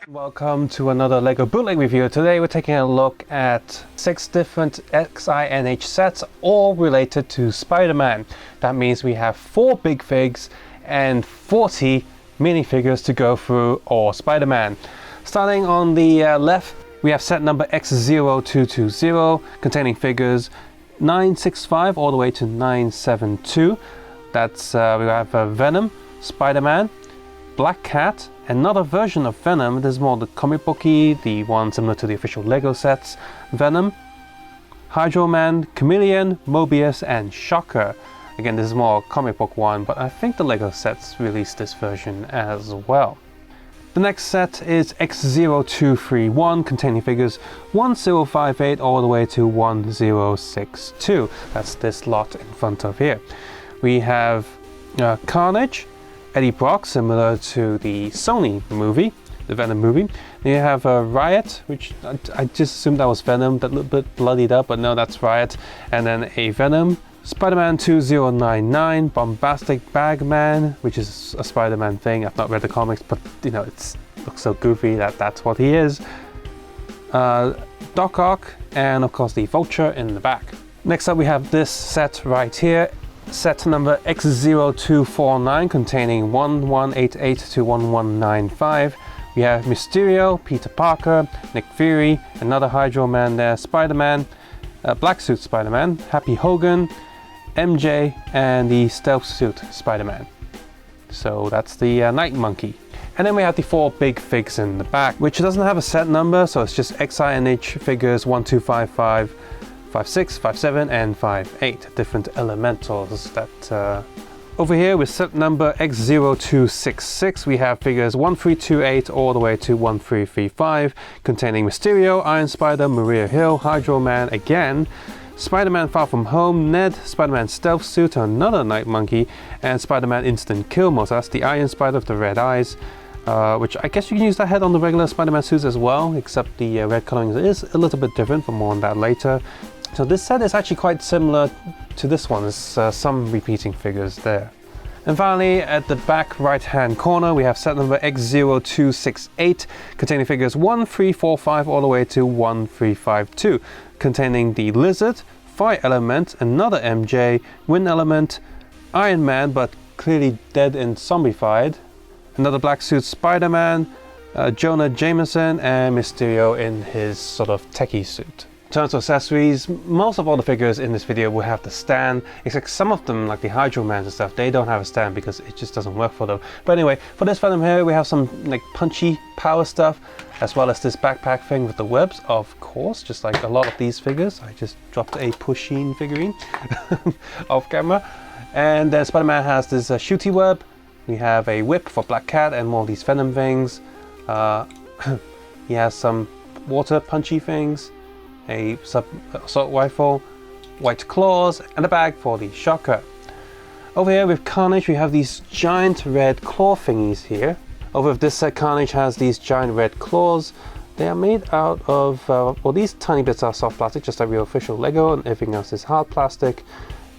Welcome to another LEGO Bootleg review. Today we're taking a look at 6 different XINH sets, all related to Spider-Man. That means we have 4 big figs and 40 minifigures to go through, or Spider-Man. Starting on the left, we have set number X0220, containing figures 965 all the way to 972. That's we have Venom, Spider-Man, Black Cat, another version of Venom. This is more the comic booky, the one similar to the official LEGO sets. Venom, Hydro Man, Chameleon, Morbius, and Shocker. Again, this is more a comic book one, but I think the LEGO sets released this version as well. The next set is X0231, containing figures 1058 all the way to 1062. That's this lot in front of here. We have Carnage, Eddie Brock, similar to the Sony movie, the Venom movie. Then you have Riot, which I just assumed that was Venom, that little bit bloodied up, but no, that's Riot. And then a Venom, Spider-Man 2099, Bombastic Bag Man, which is a Spider-Man thing. I've not read the comics, but you know, it looks so goofy that that's what he is. Doc Ock, and of course the Vulture in the back. Next up we have this set right here. Set number X0249, containing 1188 to 1195. We have Mysterio, Peter Parker, Nick Fury, another Hydro Man there, Spider-Man, Black Suit Spider-Man, Happy Hogan, MJ, and the Stealth Suit Spider-Man. So that's the Night Monkey. And then we have the 4 big figs in the back, which doesn't have a set number, so it's just XINH figures 1255, 56, 57, and 58, different elementals that over here with set number X0266, we have figures 1328 all the way to 1335, containing Mysterio, Iron Spider, Maria Hill, Hydro Man again, Spider-Man Far From Home, Ned, Spider-Man Stealth Suit, another Night Monkey, and Spider-Man Instant Kill Mode. So that's the Iron Spider with the red eyes, which I guess you can use that head on the regular Spider-Man suits as well, except the red coloring is a little bit different, but more on that later. So this set is actually quite similar to this one. There's some repeating figures there. And finally, at the back right-hand corner, we have set number X0268, containing figures 1345 all the way to 1352, containing the Lizard, Fire Element, another MJ, Wind Element, Iron Man, but clearly dead and zombified, another Black Suit Spider-Man, Jonah Jameson, and Mysterio in his sort of techie suit. In terms of accessories, most of all the figures in this video will have the stand, except some of them, like the Hydro Man and stuff, they don't have a stand because it just doesn't work for them. But anyway, for this Venom here, we have some like punchy power stuff, as well as this backpack thing with the webs, of course, just like a lot of these figures. I just dropped a Pusheen figurine off camera. And then Spider-Man has this shooty web. We have a whip for Black Cat and more of these Venom things. He has some water punchy things, a assault rifle, white claws, and a bag for the Shocker. Over here with Carnage, we have these giant red claw thingies here. Over with this set, Carnage has these giant red claws. They are made out of, well, these tiny bits are soft plastic, just like real official Lego, and everything else is hard plastic.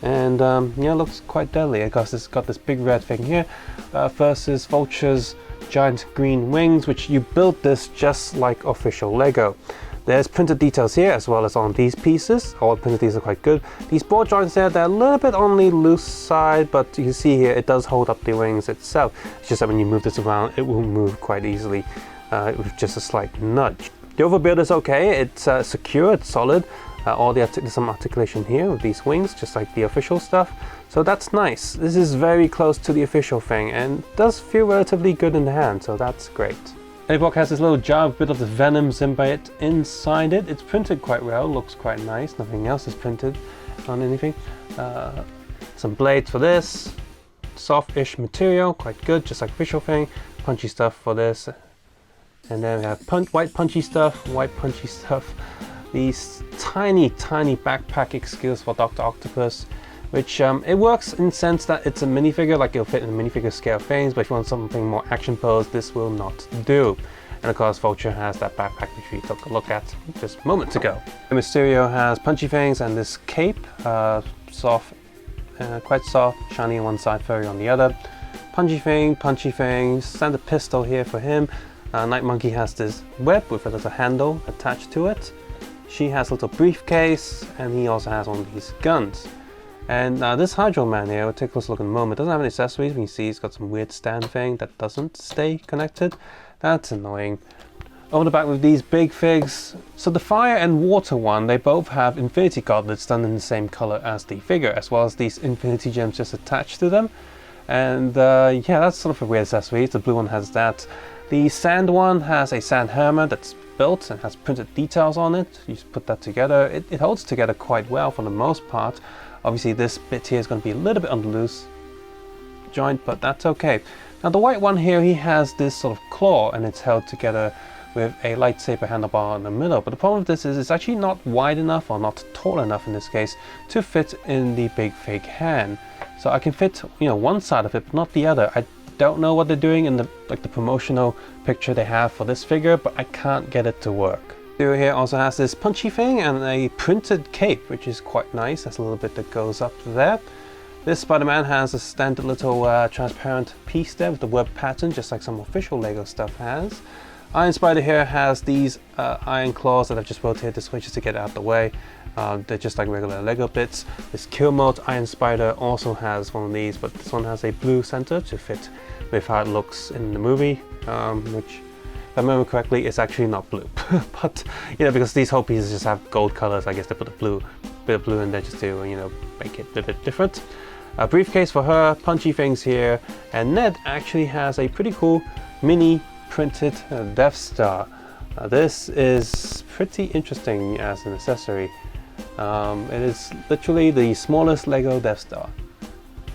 And yeah, it looks quite deadly. Of course, it's got this big red thing here, versus Vulture's giant green wings, which you build this just like official Lego. There's printed details here as well as on these pieces. All the printed details are quite good. These ball joints there, they're a little bit on the loose side, but you can see here it does hold up the wings itself. It's just that when you move this around, it will move quite easily with just a slight nudge. The overall build is okay. It's secure, it's solid. There's some articulation here with these wings, just like the official stuff. So that's nice. This is very close to the official thing and does feel relatively good in the hand, so that's great. Eddie Brock has this little jar with a bit of the Venom symbiote inside it. It's printed quite well, looks quite nice. Nothing else is printed on anything. Some blades for this. Soft-ish material, quite good, just like official thing. Punchy stuff for this. And then we have white punchy stuff. These tiny backpack skills for Dr. Octopus, which it works in the sense that it's a minifigure, like it'll fit in the minifigure scale things, but if you want something more action posed, this will not do. And of course, Vulture has that backpack which we took a look at just moments ago. Mysterio has punchy fangs and this cape, soft, quite soft, shiny on one side, furry on the other. Punchy fangs, standard pistol here for him. Night Monkey has this web with a little handle attached to it. She has a little briefcase, and he also has one of these guns. And this Hydro Man here, we'll take a close look in a moment, doesn't have any accessories. You can see he's got some weird stand thing that doesn't stay connected. That's annoying. Over the back with these big figs. So the fire and water one, they both have infinity gauntlets done in the same color as the figure, as well as these infinity gems just attached to them. And yeah, that's sort of a weird accessory. The blue one has that. The sand one has a sand hammer that's built and has printed details on it. You just put that together. It holds together quite well for the most part. Obviously this bit here is going to be a little bit on the loose joint, but that's okay. Now the white one here, he has this sort of claw and it's held together with a lightsaber handlebar in the middle. But the problem with this is it's actually not wide enough, or not tall enough in this case, to fit in the big fake hand. So I can fit, you know, one side of it, but not the other. I don't know what they're doing in the promotional picture they have for this figure, but I can't get it to work. Here also has this punchy thing and a printed cape, which is quite nice. There's a little bit that goes up there. This Spider-Man has a standard little transparent piece there with the web pattern, just like some official Lego stuff has. Iron Spider here has these iron claws that I've just rotated this way just to get it out of the way. They're just like regular Lego bits. This Kill Mode Iron Spider also has one of these, but this one has a blue center to fit with how it looks in the movie, which, if I remember correctly, it's actually not blue. But, you know, because these whole pieces just have gold colors, I guess they put a bit of blue in there just to, you know, make it a bit different. A briefcase for her, punchy things here, and Ned actually has a pretty cool mini printed Death Star. This is pretty interesting as an accessory. It is literally the smallest Lego Death Star.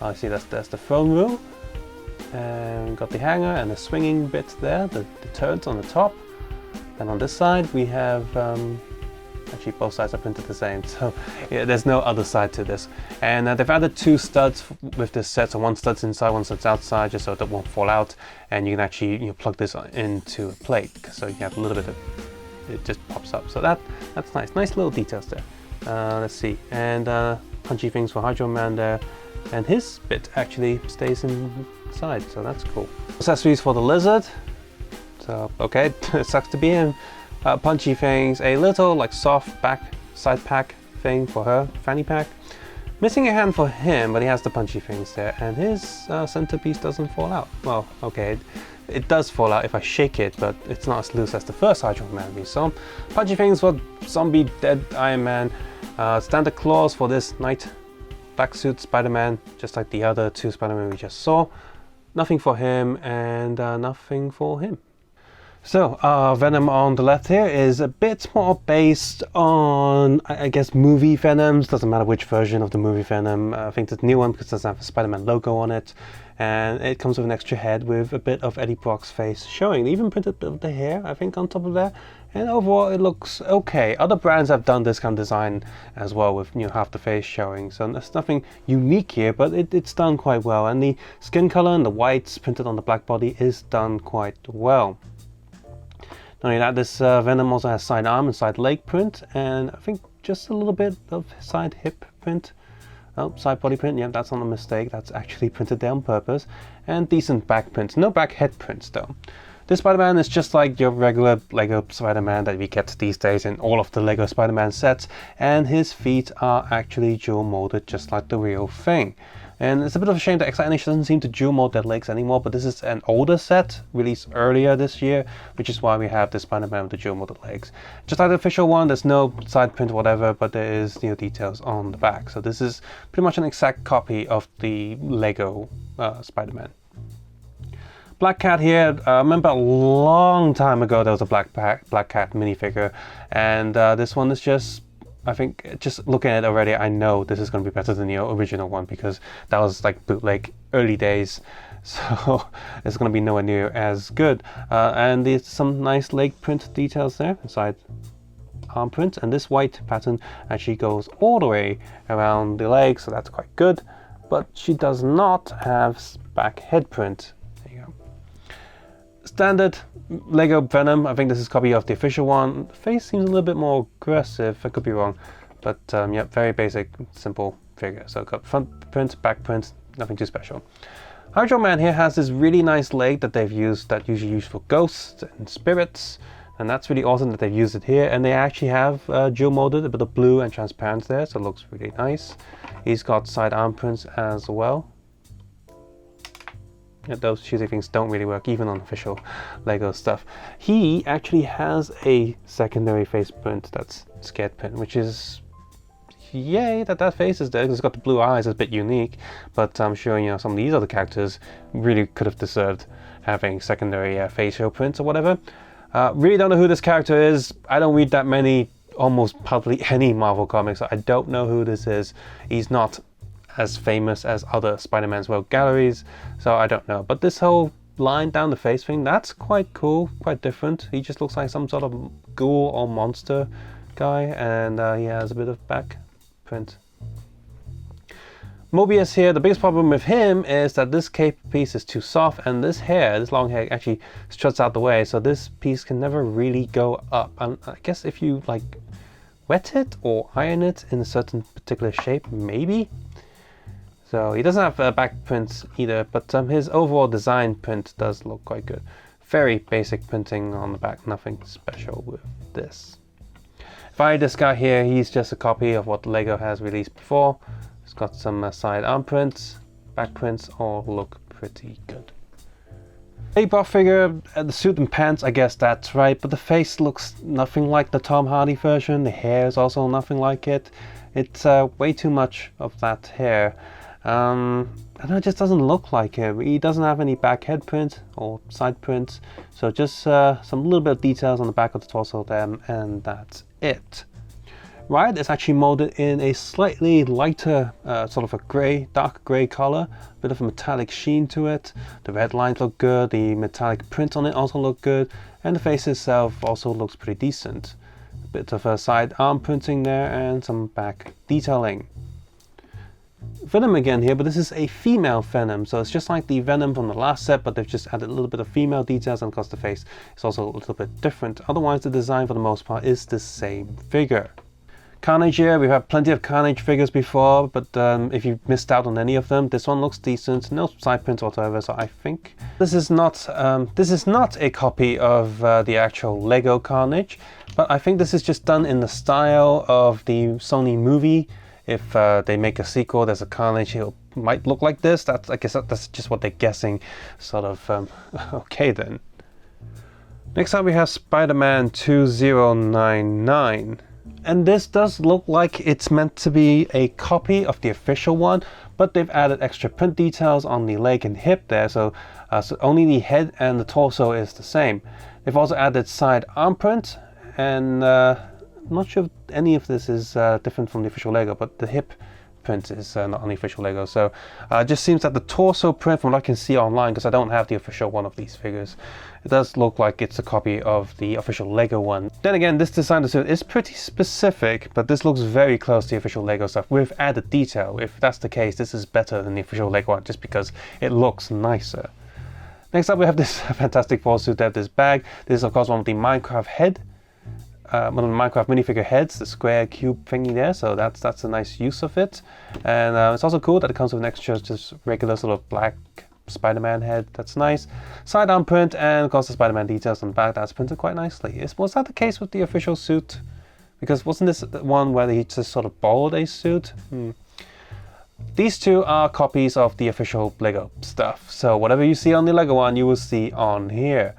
I see that's the throne room. And we've got the hanger and the swinging bit there, the turrets on the top. And on this side we have, actually both sides are printed the same, so yeah, there's no other side to this. And they've added two studs with this set, so one stud's inside, one stud's outside, just so that won't fall out. And you can actually, you know, plug this into a plate, so you have a little bit of, it just pops up. So that's nice, nice little details there. Let's see, and punchy things for Hydro Man there, and his bit actually stays inside, so that's cool. Accessories for the lizard, so okay, it sucks to be him. Punchy things, a little like soft back side pack thing for her, fanny pack. Missing a hand for him, but he has the punchy things there, and his centerpiece doesn't fall out. Well, okay, it does fall out if I shake it, but it's not as loose as the first Hydro Man we saw. Punchy things for zombie dead Iron Man. Standard claws for this night black suit Spider-Man, just like the other two Spider-Man we just saw. Nothing for him, and nothing for him. So Venom on the left here is a bit more based on, I guess, movie Venoms. Doesn't matter which version of the movie Venom. I think the new one, because it doesn't have a Spider-Man logo on it. And it comes with an extra head with a bit of Eddie Brock's face showing. They even printed a bit of the hair, I think, on top of there. And overall it looks okay. Other brands have done this kind of design as well, with, you know, half the face showing. So there's nothing unique here, but it's done quite well. And the skin color and the whites printed on the black body is done quite well. Not only that, this Venom also has side arm and side leg print, and I think just a little bit of side hip print. Oh, side body print, yeah, that's not a mistake, that's actually printed there on purpose. And decent back prints, no back head prints though. This Spider-Man is just like your regular Lego Spider-Man that we get these days in all of the Lego Spider-Man sets, and his feet are actually dual molded just like the real thing. And it's a bit of a shame that X-Animation doesn't seem to dual mold their legs anymore, but this is an older set, released earlier this year, which is why we have this Spider-Man with the dual molded legs. Just like the official one, there's no side print or whatever, but there is, you know, details on the back. So this is pretty much an exact copy of the Lego Spider-Man. Black Cat here, I remember a long time ago there was a Black Cat minifigure, and this one is just, I think, just looking at it already, I know this is going to be better than the original one, because that was like bootleg early days, so it's going to be nowhere near as good. And there's some nice leg print details there, inside arm print, and this white pattern actually goes all the way around the leg, so that's quite good. But she does not have back head print. There you go. Standard Lego Venom. I think this is a copy of the official one. The face seems a little bit more aggressive. I could be wrong, but yeah, very basic, simple figure. So got front print, back print, nothing too special. Hydro Man here has this really nice leg that they've used, that usually used for ghosts and spirits, and that's really awesome that they've used it here. And they actually have dual molded a bit of blue and transparent there, so it looks really nice. He's got side arm prints as well. Yeah, those choosy things don't really work even on official Lego stuff. He actually has a secondary face print that's scared print, which is yay that face is there, because it's got the blue eyes. It's a bit unique, but I'm sure, you know, some of these other characters really could have deserved having secondary facial prints or whatever. Really don't know who this character is. I don't read that many, almost hardly any Marvel comics, so I don't know who this is. He's not as famous as other Spider-Man's World Galleries, so I don't know. But this whole line down the face thing, that's quite cool, quite different. He just looks like some sort of ghoul or monster guy, and he has a bit of back print. Morbius here, the biggest problem with him is that this cape piece is too soft, and this hair, this long hair, actually struts out the way, so this piece can never really go up. And I guess if you like wet it or iron it in a certain particular shape, maybe. So he doesn't have back prints either, but his overall design print does look quite good. Very basic printing on the back, nothing special with this. This guy here, he's just a copy of what Lego has released before. It's got some side arm prints, back prints, all look pretty good. A buff figure, the suit and pants, I guess that's right, but the face looks nothing like the Tom Hardy version. The hair is also nothing like it. It's way too much of that hair. And it just doesn't look like him. He doesn't have any back head print or side prints, so just some little bit of details on the back of the torso there, and that's it. Riot is actually molded in a slightly lighter, sort of a grey, dark grey color, a bit of a metallic sheen to it. The red lines look good, the metallic print on it also look good, and the face itself also looks pretty decent. A bit of a side arm printing there and some back detailing. Venom again here, but this is a female Venom, so it's just like the Venom from the last set, but they've just added a little bit of female details, and of course the face is also a little bit different. Otherwise the design for the most part is the same figure. Carnage here, we've had plenty of Carnage figures before, but if you missed out on any of them, this one looks decent, no side prints whatsoever, so I think this is not a copy of the actual Lego Carnage, but I think this is just done in the style of the Sony movie. If they make a sequel, there's a Carnage, it might look like this. I guess that's just what they're guessing, sort of. Okay then. Next up we have Spider-Man 2099. And this does look like it's meant to be a copy of the official one, but they've added extra print details on the leg and hip there, so only the head and the torso is the same. They've also added side arm print, and I'm not sure if any of this is different from the official Lego, but the hip print is not on the official Lego. So it just seems that the torso print, from what I can see online, because I don't have the official one of these figures, it does look like it's a copy of the official Lego one. Then again, this design of the suit is pretty specific, but this looks very close to the official Lego stuff with added detail. If that's the case, this is better than the official Lego one, just because it looks nicer. Next up we have this fantastic fall suit. They have this bag. This is of course one of the Minecraft head. One of the Minecraft minifigure heads, the square cube thingy there, so that's a nice use of it. And it's also cool that it comes with an extra just regular sort of black Spider-Man head. That's nice. Side arm print, and of course the Spider-Man details on the back, that's printed quite nicely. Was that the case with the official suit? Because wasn't this the one where he just sort of borrowed a suit? These two are copies of the official Lego stuff, so whatever you see on the Lego one you will see on here.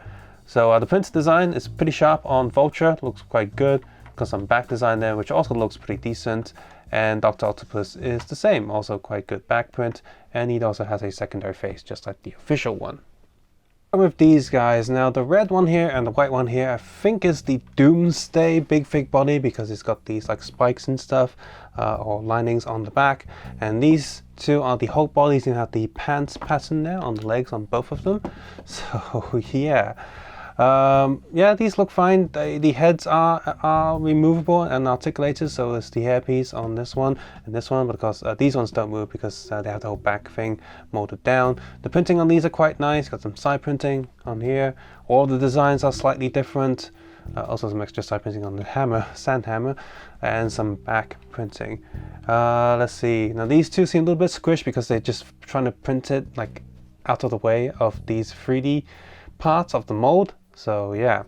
So the print design is pretty sharp on Vulture, looks quite good. Got some back design there, which also looks pretty decent. And Dr. Octopus is the same, also quite good back print. And he also has a secondary face, just like the official one. With these guys, now the red one here and the white one here, I think is the Doomsday Big Fig body, because it's got these like spikes and stuff, or linings on the back. And these two are the Hulk bodies. You have the pants pattern there on the legs on both of them. So yeah. Yeah, these look fine. The heads are removable and articulated, so there's the hairpiece on this one and this one, but of course these ones don't move because they have the whole back thing molded down. The printing on these are quite nice. Got some side printing on here. All the designs are slightly different. Also some extra side printing on the hammer, sand hammer, and some back printing. Let's see. Now these two seem a little bit squished because they're just trying to print it like out of the way of these 3D parts of the mold. So yeah,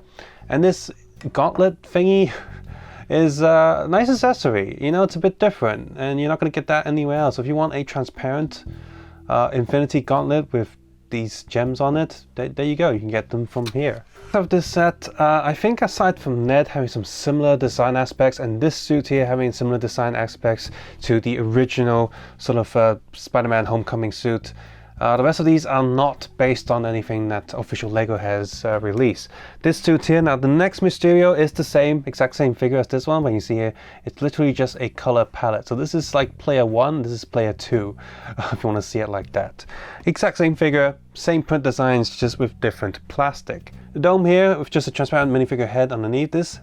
and this gauntlet thingy is a nice accessory. You know, it's a bit different, and you're not going to get that anywhere else. If you want a transparent infinity gauntlet with these gems on it, there you go. You can get them from here. Of this set, I think aside from Ned having some similar design aspects and this suit here having similar design aspects to the original sort of Spider-Man Homecoming suit, the rest of these are not based on anything that official LEGO has released. This suit here, now the next Mysterio is the same, exact same figure as this one, but you see here, it's literally just a color palette. So this is like player 1, this is player 2, if you want to see it like that. Exact same figure, same print designs, just with different plastic. The dome here, with just a transparent minifigure head underneath this,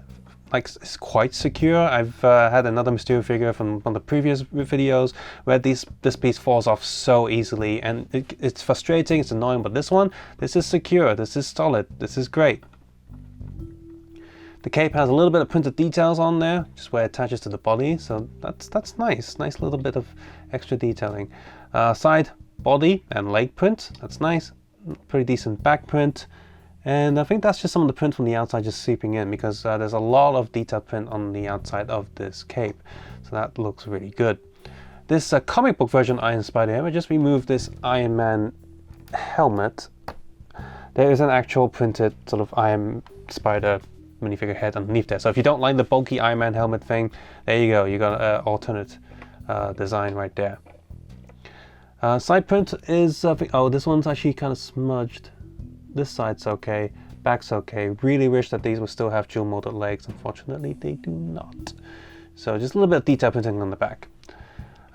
like, it's quite secure. I've had another Mysterio figure from one of the previous videos where this piece falls off so easily, and it's frustrating, it's annoying, but this one, this is secure, this is solid, this is great. The cape has a little bit of printed details on there, just where it attaches to the body, so that's nice little bit of extra detailing. Side body and leg print, that's nice, pretty decent back print. And I think that's just some of the print from the outside just seeping in, because there's a lot of detailed print on the outside of this cape. So that looks really good. This comic book version Iron Spider here, I just removed this Iron Man helmet. There is an actual printed sort of Iron Spider minifigure head underneath there. So if you don't like the bulky Iron Man helmet thing, there you go. You got an alternate design right there. Side print is, oh, this one's actually kind of smudged. This side's okay, back's okay. Really wish that these would still have dual molded legs. Unfortunately, they do not. So just a little bit of detail printing on the back.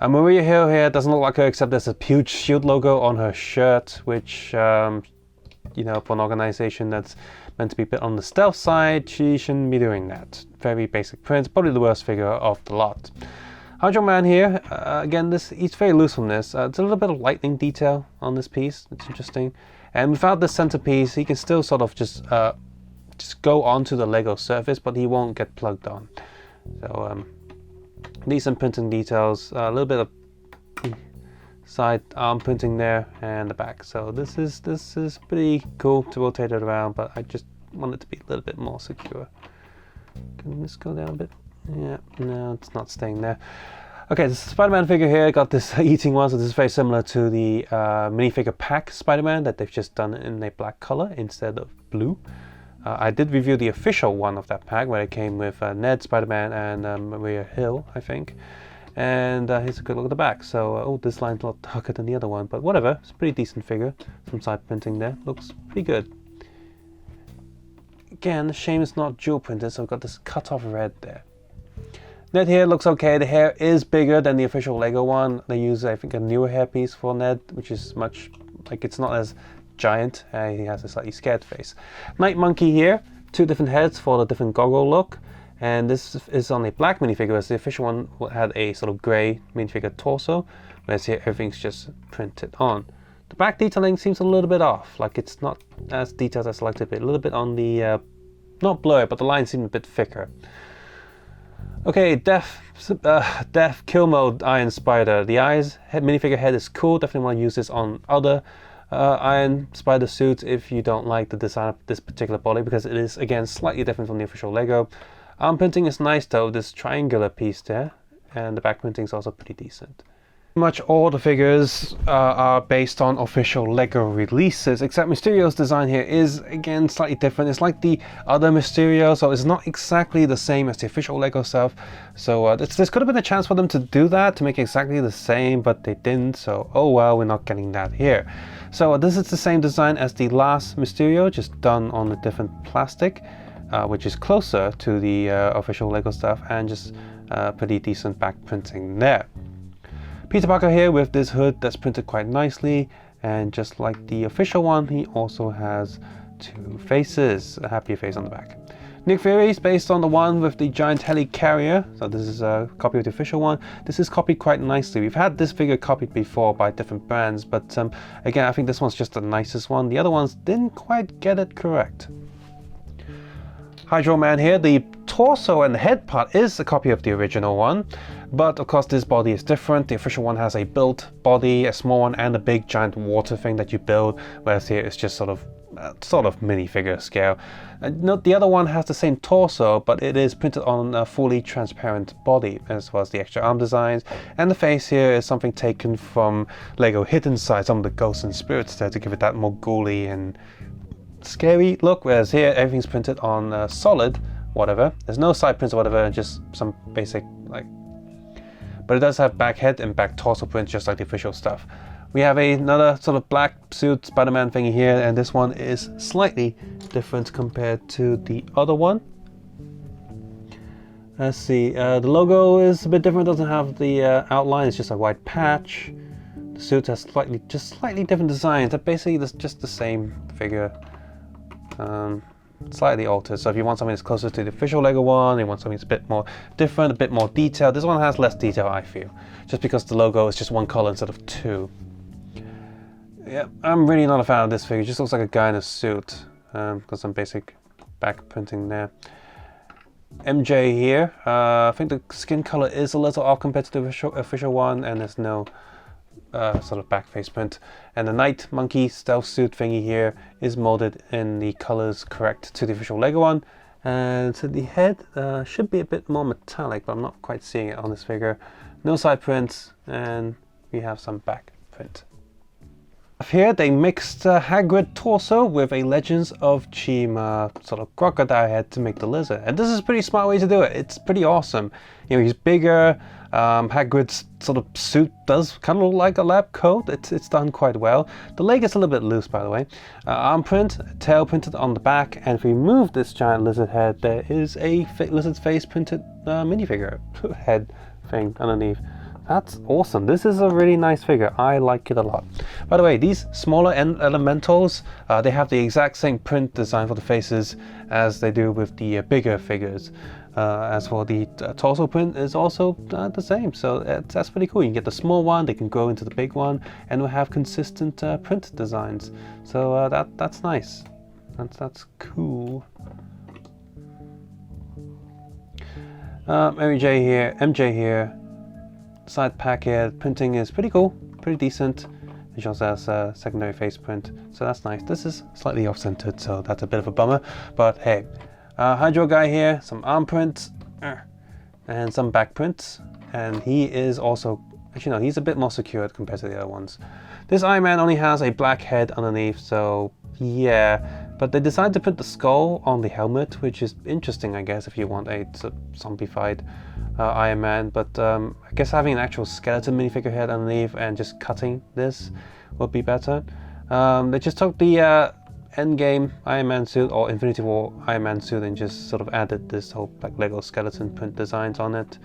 Maria Hill here doesn't look like her, except there's a huge shield logo on her shirt, which, you know, for an organization that's meant to be a bit on the stealth side, she shouldn't be doing that. Very basic print, probably the worst figure of the lot. Hydro Man here, again, he's very loose from this. It's a little bit of lightning detail on this piece. It's interesting. And without the centerpiece, he can still sort of just go onto the Lego surface, but he won't get plugged on. So decent printing details, a little bit of side arm printing there, and the back. So this is pretty cool to rotate it around, but I just want it to be a little bit more secure. Can this go down a bit? Yeah, no, it's not staying there. Okay, the Spider-Man figure here, got this eating one, so this is very similar to the minifigure pack Spider-Man that they've just done in a black color instead of blue. I did review the official one of that pack where it came with Ned, Spider-Man, and Maria Hill, I think. And here's a good look at the back. So, oh, this line's a lot darker than the other one, but whatever. It's a pretty decent figure. Some side printing there. Looks pretty good. Again, the shame it's not dual printed, so I've got this cut-off red there. Ned here looks okay. The hair is bigger than the official Lego one. They use, I think, a newer hairpiece for Ned, which is much, like, it's not as giant. He has a slightly scared face. Night Monkey here, two different heads for the different goggle look. And this is on a black minifigure, whereas the official one had a sort of grey minifigure torso, whereas here everything's just printed on. The back detailing seems a little bit off, like it's not as detailed as I liked it, but a little bit on the, not blurry, but the lines seem a bit thicker. Okay, Death Kill Mode Iron Spider. The eyes minifigure head is cool. Definitely want to use this on other Iron Spider suits if you don't like the design of this particular body, because it is, again, slightly different from the official Lego. Arm printing is nice though, this triangular piece there, and the back printing is also pretty decent. Pretty much all the figures are based on official Lego releases, except Mysterio's design here is, again, slightly different. It's like the other Mysterio, so it's not exactly the same as the official Lego stuff. So this could have been a chance for them to do that, to make it exactly the same, but they didn't, so oh well, we're not getting that here. So this is the same design as the last Mysterio, just done on a different plastic, which is closer to the official Lego stuff, and just pretty decent back printing there. Peter Parker here with this hood that's printed quite nicely, and just like the official one, he also has 2 faces, a happier face on the back. Nick Fury is based on the one with the giant helicarrier, so this is a copy of the official one. This is copied quite nicely. We've had this figure copied before by different brands, but again, I think this one's just the nicest one. The other ones didn't quite get it correct. Hydro Man here, the torso and the head part is a copy of the original one, but of course this body is different. The official one has a built body, a small one, and a big giant water thing that you build, whereas here it's just sort of minifigure scale. The other one has the same torso, but it is printed on a fully transparent body, as well as the extra arm designs. And the face here is something taken from Lego Hidden Side, some of the ghosts and spirits there, to give it that more ghouly and scary look, whereas here everything's printed on solid whatever. There's no side prints or whatever, just some basic but it does have back head and back torso prints just like the official stuff. We have another sort of black suit Spider-Man thingy here, and this one is slightly different compared to the other one. Let's see, the logo is a bit different, doesn't have the outline, it's just a white patch. The suit has slightly different designs. They're basically just the same figure, slightly altered. So if you want something that's closer to the official Lego one, you want something that's a bit more different, a bit more detailed. This one has less detail, I feel, just because the logo is just one color instead of 2. Yeah, I'm really not a fan of this figure. It just looks like a guy in a suit. Got some basic back printing there. MJ here. I think the skin color is a little off compared to the official one, and there's no sort of back face print. And the Night Monkey stealth suit thingy here is molded in the colors correct to the official Lego one. And so the head should be a bit more metallic, but I'm not quite seeing it on this figure. No side prints, and we have some back print. Here they mixed Hagrid torso with a Legends of Chima sort of crocodile head to make the lizard, and this is a pretty smart way to do it. It's pretty awesome. You know, he's bigger. Hagrid's sort of suit does kind of look like a lab coat. It's done quite well. The leg is a little bit loose, by the way. Arm print, tail printed on the back, and if we move this giant lizard head, there is a lizard's face printed minifigure head thing underneath. That's awesome. This is a really nice figure. I like it a lot. By the way, these smaller elementals, they have the exact same print design for the faces as they do with the bigger figures. As for the torso print is also the same, so that's pretty cool. You can get the small one, they can go into the big one, and we'll have consistent print designs. So that's nice. That's cool. MJ here. Side pack here, printing is pretty cool, pretty decent. It also has a secondary face print, so that's nice. This is slightly off-centered, so that's a bit of a bummer, but hey. Hydro guy here, some arm prints, and some back prints, and he is also, actually no, he's a bit more secured compared to the other ones. This Iron Man only has a black head underneath, so yeah, but they decided to put the skull on the helmet, which is interesting, I guess, if you want a zombified Iron Man, but I guess having an actual skeleton minifigure head underneath and just cutting this would be better. They just took the Endgame Iron Man suit or Infinity War Iron Man suit and just sort of added this whole like Lego skeleton print designs on it.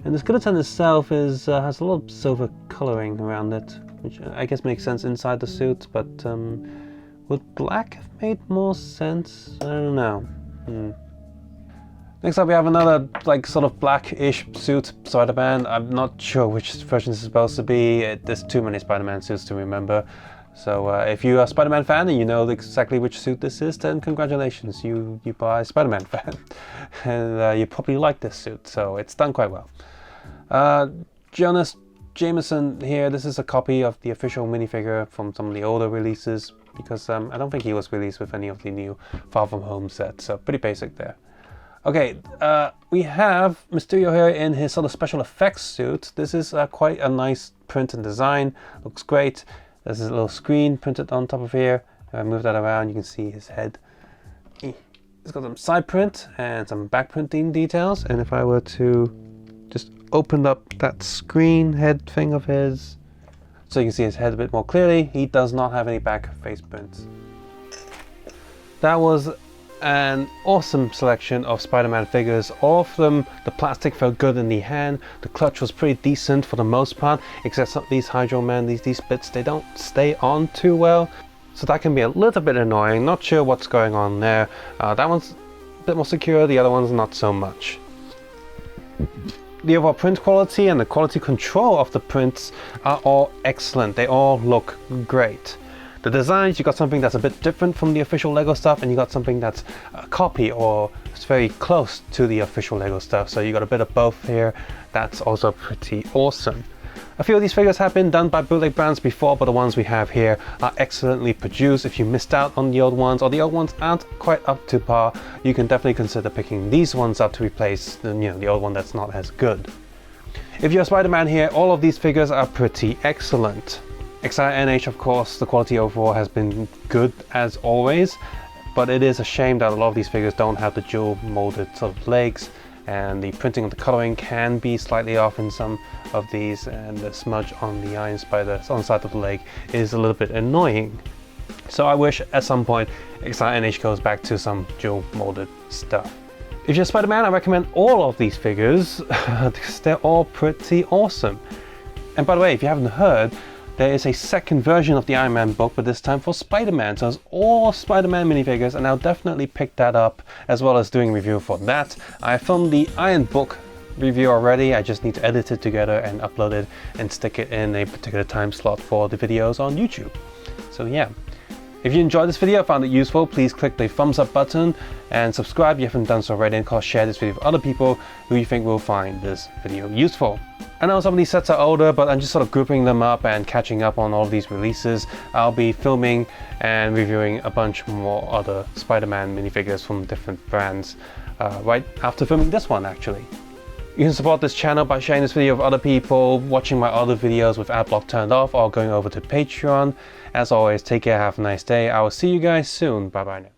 And the skeleton itself is has a lot of silver coloring around it, which I guess makes sense inside the suit, but would black have made more sense? I don't know. Next up we have another like sort of black-ish suit Spider-Man. I'm not sure which version this is supposed to be. There's too many Spider-Man suits to remember. So if you're a Spider-Man fan and you know exactly which suit this is, then congratulations, you buy a Spider-Man fan. And you probably like this suit, so it's done quite well. Jonas Jameson here, this is a copy of the official minifigure from some of the older releases, because I don't think he was released with any of the new Far From Home sets, so pretty basic there. Okay, we have Mysterio here in his sort of special effects suit. This is quite a nice print and design, looks great. There's a little screen printed on top of here. If I move that around, you can see his head. It's got some side print and some back printing details. And if I were to just open up that screen head thing of his, so you can see his head a bit more clearly, he does not have any back face prints. That was an awesome selection of Spider-Man figures. All of them, the plastic felt good in the hand, the clutch was pretty decent for the most part, except some, these Hydro Man, these bits, they don't stay on too well. So that can be a little bit annoying. Not sure what's going on there. That one's a bit more secure, the other one's not so much. The overall print quality and the quality control of the prints are all excellent. They all look great. The designs, you got something that's a bit different from the official LEGO stuff, and you got something that's a copy or it's very close to the official LEGO stuff. So you got a bit of both here. That's also pretty awesome. A few of these figures have been done by bootleg brands before, but the ones we have here are excellently produced. If you missed out on the old ones, or the old ones aren't quite up to par, you can definitely consider picking these ones up to replace the old one that's not as good. If you're a Spider-Man here, all of these figures are pretty excellent. X0220, of course, the quality overall has been good as always, but it is a shame that a lot of these figures don't have the dual molded sort of legs, and the printing of the coloring can be slightly off in some of these, and the smudge on the Iron Spider on the side of the leg is a little bit annoying. So I wish at some point X0220 goes back to some dual molded stuff. If you're Spider-Man, I recommend all of these figures because they're all pretty awesome. And by the way, if you haven't heard, there is a second version of the Iron Man book, but this time for Spider-Man. So it's all Spider-Man minifigures, and I'll definitely pick that up as well as doing a review for that. I filmed the Iron book review already. I just need to edit it together and upload it and stick it in a particular time slot for the videos on YouTube. So yeah. If you enjoyed this video, found it useful, please click the thumbs up button and subscribe if you haven't done so already, and of course share this video with other people who you think will find this video useful. I know some of these sets are older, but I'm just sort of grouping them up and catching up on all of these releases. I'll be filming and reviewing a bunch more other Spider-Man minifigures from different brands right after filming this one actually. You can support this channel by sharing this video with other people, watching my other videos with adblock turned off, or going over to Patreon. As always, take care, have a nice day. I will see you guys soon. Bye bye now.